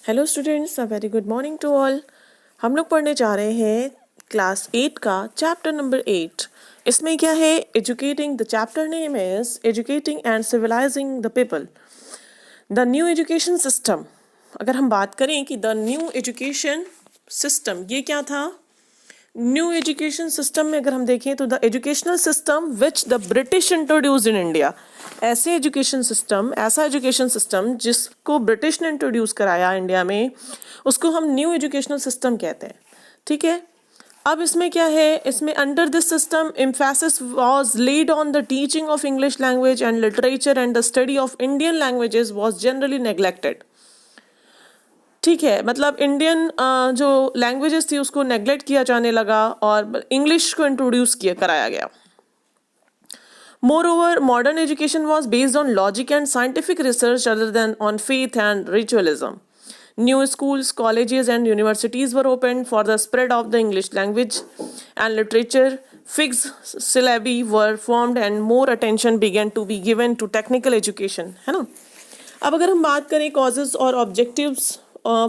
Hello students, a very good morning to all. हम लोग पढ़ने जा रहे हैं क्लास 8 का चैप्टर नंबर 8। इसमें क्या है? Educating. The chapter name is educating and civilising the people. The new education system. अगर हम बात करें कि द न्यू एजुकेशन सिस्टम ये क्या था, न्यू एजुकेशन सिस्टम में अगर हम देखें तो the educational system which the British introduced in India. ऐसा एजुकेशन सिस्टम जिसको ब्रिटिश ने इंट्रोड्यूस कराया इंडिया में, उसको हम न्यू एजुकेशनल सिस्टम कहते हैं। ठीक है, अब इसमें क्या है? इसमें under this system emphasis was laid on the teaching of English language and literature and the study of Indian languages was generally neglected. ठीक है, मतलब इंडियन जो लैंग्वेजेस थी उसको नेग्लेक्ट किया जाने लगा और इंग्लिश को इंट्रोड्यूस किया कराया गया। Moreover, modern education was based on logic and scientific research rather than on faith and ritualism. New schools, colleges, and universities were opened for the spread of the English language and literature. Fixed syllabi were formed and more attention began to be given to technical education. है ना? अब अगर हम बात करें causes और objectives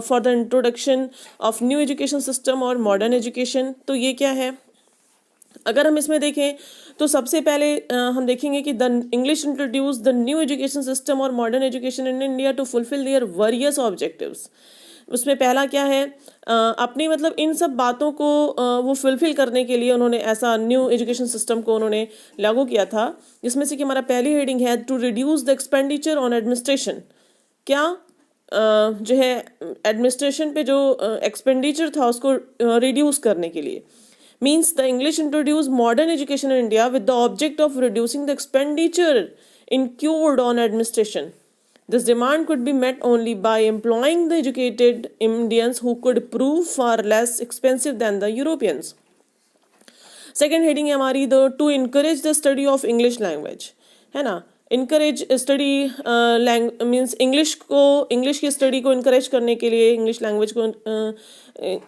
for the introduction of new education system और modern education, तो ये क्या है? अगर हम इसमें देखें तो सबसे पहले हम देखेंगे कि the English introduce the new education system और modern education in India to fulfil their various objectives. उसमें पहला क्या है? अपनी मतलब इन सब बातों को वो फुलफिल करने के लिए उन्होंने ऐसा न्यू एजुकेशन सिस्टम को उन्होंने लागू किया था, जिसमें से कि हमारा पहली हेडिंग है to reduce the expenditure on administration. क्या जो है एडमिनिस्ट्रेशन पे जो एक्सपेंडिचर था उसको रिड्यूस करने के लिए। Means the English introduced modern education in India with the object of reducing the expenditure incurred on administration. This demand could be met only by employing the educated Indians who could prove far less expensive than the Europeans. Second heading है हमारी the to encourage the study of English language, है ना? Encourage study means English की study को encourage करने के लिए, English language को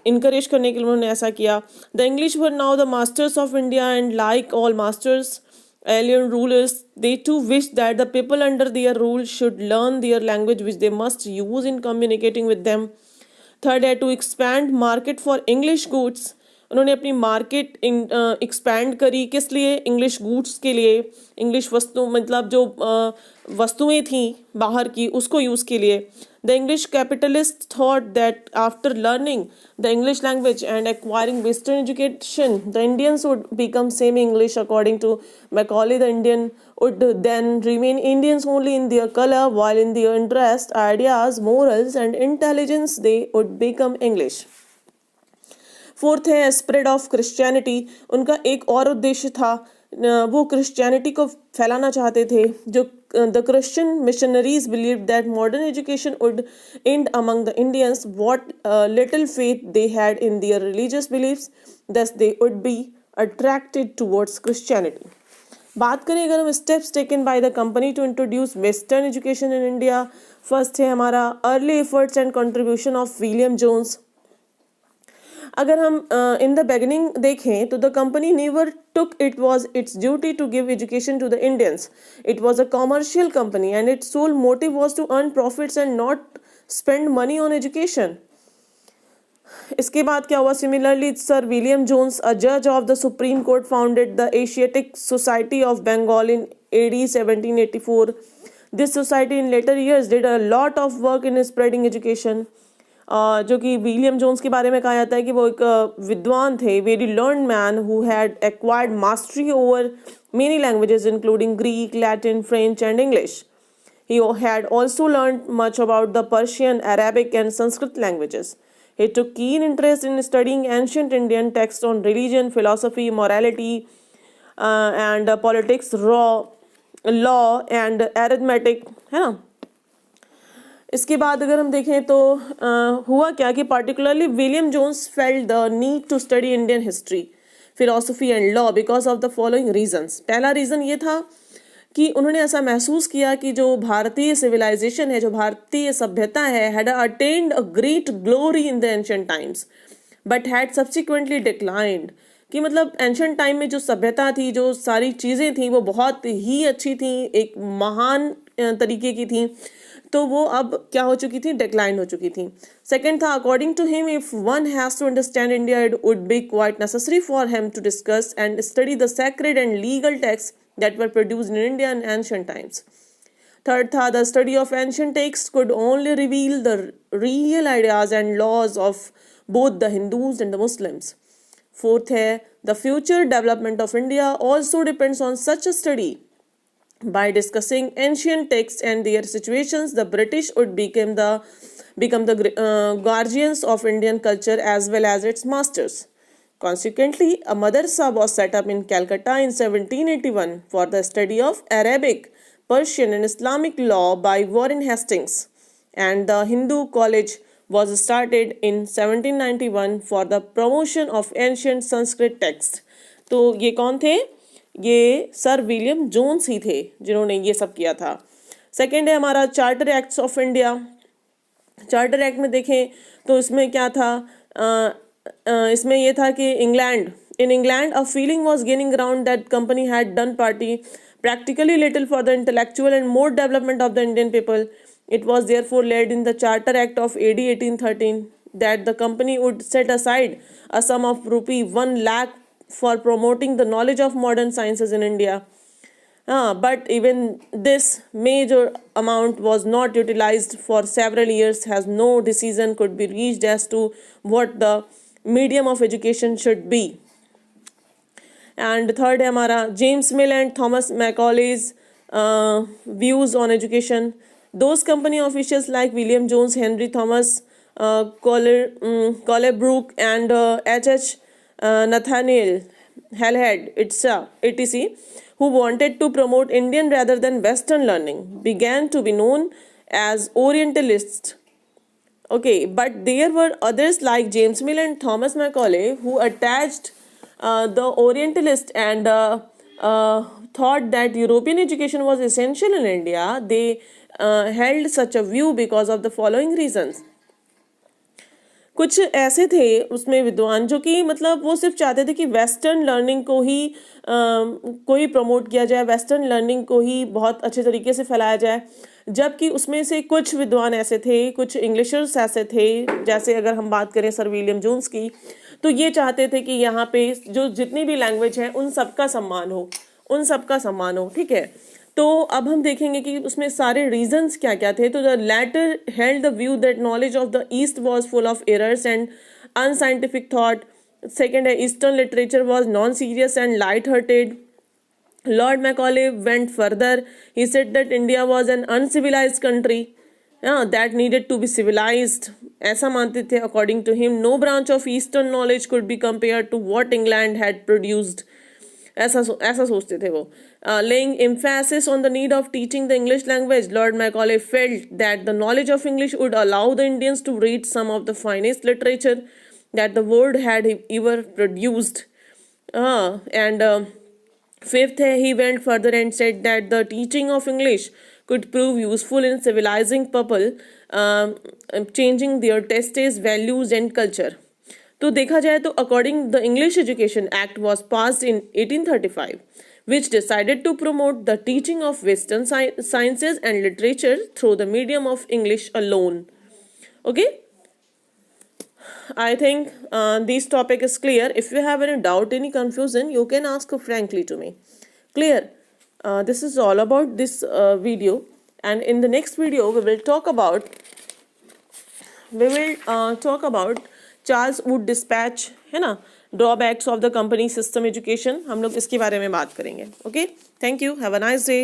इनकरेज करने के लिए उन्होंने ऐसा किया। The English were now the masters of India and like all masters alien rulers, they too wished that the people under their rule should learn their language which they must use in communicating with them. Third है to expand market for English goods. उन्होंने अपनी market expand करी, किस लिए? English goods के लिए। English वस्तु मतलब जो वस्तुएं थी बाहर की उसको यूज़ के लिए। The English capitalist thought that after learning the English language and acquiring western education the Indians would become semi English. According to Macaulay, the Indian would then remain Indians only in their color, while in their interest, ideas, morals and intelligence they would become English. Fourth है spread of Christianity. उनका एक और उद्देश्य था, वो Christianity को फैलाना चाहते थे। जो the Christian missionaries believe that modern education would end among the Indians what little faith they had in their religious beliefs, thus they would be attracted towards Christianity. बात करें अगर हम steps taken by the company to introduce western education in India, first है हमारा early efforts and contribution of William Jones. अगर हम in the beginning देखें तो the company never took it was it's duty to give education to the Indians. It was a commercial company and its sole motive was to earn profits and not spend money on education. इसके बाद क्या हुआ? Similarly sir William Jones, a जज of the Supreme Court, founded the Asiatic Society of Bengal in AD 1784. This society in later years did a lot of work in spreading education. जो कि William Jones के बारे में कहा जाता है कि वो एक विद्वान थे, very learned man who had acquired mastery over many languages including Greek, Latin, French and English. He had also learned much about the Persian, Arabic and Sanskrit languages. He took keen interest in studying ancient Indian texts on religion, philosophy, morality and politics, law and arithmetic, है ना? इसके बाद अगर हम देखें तो हुआ क्या कि particularly William Jones felt the need to study Indian history, philosophy and law because of the following reasons. पहला रीज़न ये था कि उन्होंने ऐसा महसूस किया कि जो भारतीय सिविलाइजेशन है, जो भारतीय सभ्यता है, had attend a great glory in the ancient times but had subsequently declined. कि मतलब एंशिएंट टाइम में जो सभ्यता थी, जो सारी चीज़ें थी वो बहुत ही अच्छी थी, एक महान तरीके की थी, तो वो अब क्या हो चुकी थी, डिक्लाइन हो चुकी थी. सेकंड था, according to him if one has to understand India it would be quite necessary for him to discuss and study the sacred and legal text that were produced in India in ancient times. Third tha, the study of ancient texts could only reveal the real ideas and laws of both the Hindus and the Muslims. Fourth hai, the future development of India also depends on such a study. By discussing ancient texts and their situations, the British would become the guardians of Indian culture as well as its masters. Consequently, a madrasa was set up in Calcutta in 1781 for the study of Arabic, Persian and Islamic law by Warren Hastings, and the Hindu College was started in 1791 for the promotion of ancient Sanskrit texts. तो ये कौन थे? ये sir William Jones ही थे जिन्होंने ये सब किया था. सेकेंड है हमारा charter acts of India. Charter act में देखें तो इसमें क्या था, इसमें ये था कि in England a feeling was gaining ground that company had done party practically little for the intellectual and more development of the Indian people. It was therefore laid in the Charter Act of AD 1813 that the company would set aside a sum of rupee 1 lakh for promoting the knowledge of modern sciences in India. But even this major amount was not utilized for several years as no decision could be reached as to what the medium of education should be. And third है हमारा James Mill and Thomas Macaulay's views on education. Those company officials like William Jones, Henry Thomas, Colebrook and H.H. Nathaniel Halhed, etc., who wanted to promote Indian rather than Western learning, began to be known as Orientalists. Okay, but there were others like James Mill and Thomas Macaulay who attached the Orientalist and thought that European education was essential in India. They held such a view because of the following reasons. कुछ ऐसे थे उसमें विद्वान जो कि मतलब वो सिर्फ चाहते थे कि वेस्टर्न लर्निंग को ही कोई प्रमोट किया जाए, वेस्टर्न लर्निंग को ही बहुत अच्छे तरीके से फैलाया जाए, जबकि उसमें से कुछ विद्वान ऐसे थे, कुछ इंग्लिशर्स ऐसे थे, जैसे अगर हम बात करें सर विलियम जोन्स की, तो ये चाहते थे कि यहाँ पे जो जितनी भी लैंग्वेज है उन सबका सम्मान हो, ठीक है. तो अब हम देखेंगे कि उसमें सारे रीजंस क्या क्या थे. तो the latter held the view that knowledge of the east was full of errors and unscientific thought. Second है eastern literature was non serious and light hearted. Lord Macaulay went further. He said that India was an uncivilized country that needed to be civilized. ऐसा मानते थे. According to him, no branch of Eastern knowledge could be compared to what England had produced. ऐसा सोचते थे वो. Laying emphasis on the need of teaching the English language, Lord Macaulay felt that the knowledge of English would allow the Indians to read some of the finest literature that the world had ever produced. Fifth, he went further and said that the teaching of English could prove useful in civilizing people, changing their tastes, values and culture. तो देखा जाए तो according the English Education Act was passed in 1835, which decided to promote the teaching of Western sciences and literature through the medium of English alone. Okay? I think this topic is clear. If you have any doubt, any confusion, you can ask frankly to me. Clear? This is all about this video, and in the next video we will talk about Charles Wood Dispatch, है ना, drawbacks of the company system education. हम लोग इसके बारे में बात करेंगे. Okay? Thank you. Have a nice day.